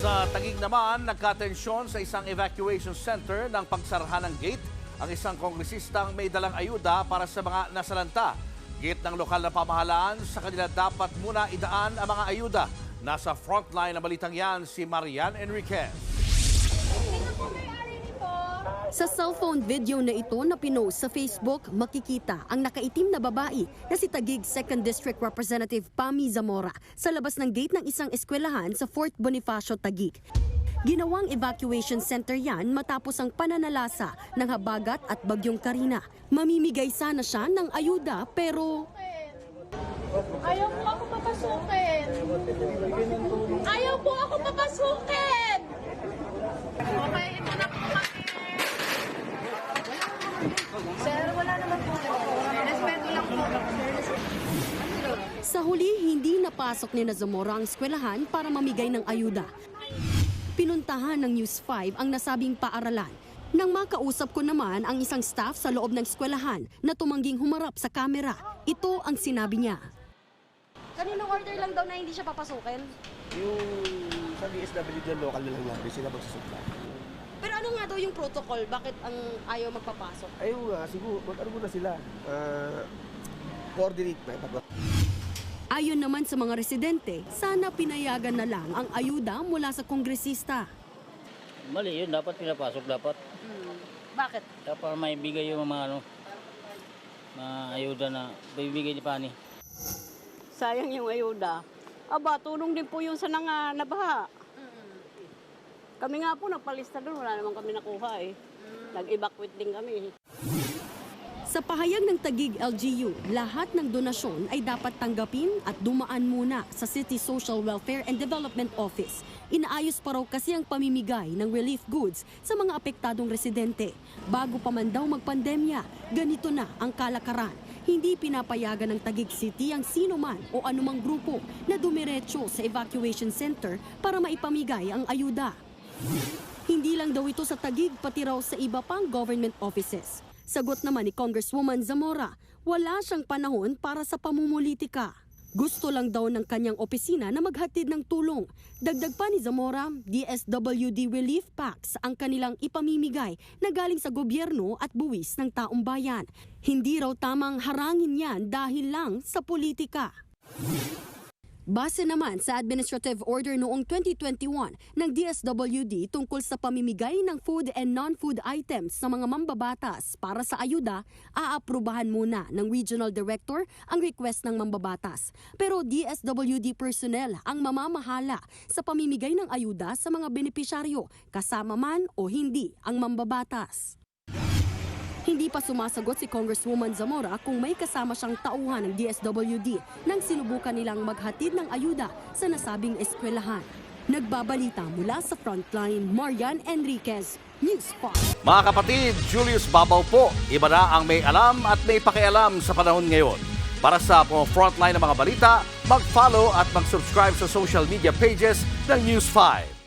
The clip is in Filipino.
Sa Taguig naman, nagkatensyon sa isang evacuation center ng pagsarahan ng gate ang isang kongresistang may dalang ayuda para sa mga nasalanta. Gate ng lokal na pamahalaan, sa kanila dapat muna idaan ang mga ayuda. Nasa frontline ng balitang yan si Marian Enriquez. Sa cellphone video na ito na pinost sa Facebook, makikita ang nakaitim na babae na si Taguig 2nd District Representative Pami Zamora sa labas ng gate ng isang eskwelahan sa Fort Bonifacio, Taguig. Ginawang evacuation center yan matapos ang pananalasa ng habagat at bagyong Karina. Mamimigay sana siya ng ayuda pero Ayaw po ako papasukin. Ayaw po ako papasukin. Okay, ito na po kami. Sir, wala naman po. Respeto lang po. sa huli hindi napasok ni Zamora ang eskwelahan para mamigay ng ayuda. Pinuntahan ng News 5 ang nasabing paaralan. Nang makausap ko naman ang isang staff sa loob ng eskwelahan na tumangging humarap sa kamera, ito ang sinabi niya. Kaninong order lang daw na hindi siya papasukin? Yung sa DSWD local na lang natin, sila magsusupply. Pero ano nga daw yung protocol? Bakit ang ayaw magpapasok? Ayun nga, siguro, mag-ano muna sila. Coordinate na. Ayon naman sa mga residente, sana pinayagan na lang ang ayuda mula sa kongresista. Mali yun, dapat pinapasok, dapat. Bakit? Dapat may bigay yung mga ayuda na bibigay ni Pani. Sayang yung ayuda. Aba, tulong din po yung sa nabaha. Kami nga po nagpalista doon, wala naman kami nakuha eh. Nag-evacuate din kami. Sa pahayag ng Taguig LGU, lahat ng donasyon ay dapat tanggapin at dumaan muna sa City Social Welfare and Development Office. Inaayos pa raw kasi ang pamimigay ng relief goods sa mga apektadong residente. Bago pa man daw magpandemya, ganito na ang kalakaran. Hindi pinapayagan ng Taguig City ang sino man o anumang grupo na dumiretso sa evacuation center para maipamigay ang ayuda. Hindi lang daw ito sa Taguig, pati raw sa iba pang government offices. Sagot naman ni Congresswoman Zamora, wala siyang panahon para sa pamumulitika. Gusto lang daw ng kanyang opisina na maghatid ng tulong. Dagdag pa ni Zamora, DSWD relief packs ang kanilang ipamimigay na galing sa gobyerno at buwis ng taong bayan. Hindi raw tamang harangin yan dahil lang sa politika. Base naman sa Administrative Order noong 2021 ng DSWD tungkol sa pamimigay ng food and non-food items sa mga mambabatas para sa ayuda, aaprubahan muna ng Regional Director ang request ng mambabatas. Pero DSWD personnel ang mamamahala sa pamimigay ng ayuda sa mga benepisyaryo, kasama man o hindi ang mambabatas. Hindi pa sumasagot si Congresswoman Zamora kung may kasama siyang tauhan ng DSWD nang sinubukan nilang maghatid ng ayuda sa nasabing eskwelahan. Nagbabalita mula sa Frontline, Marian Enriquez, News 5. Mga kapatid, Julius Babaw po. Iba na ang may alam at may pakialam sa panahon ngayon. Para sa Frontline ng mga balita, mag-follow at mag-subscribe sa social media pages ng News 5.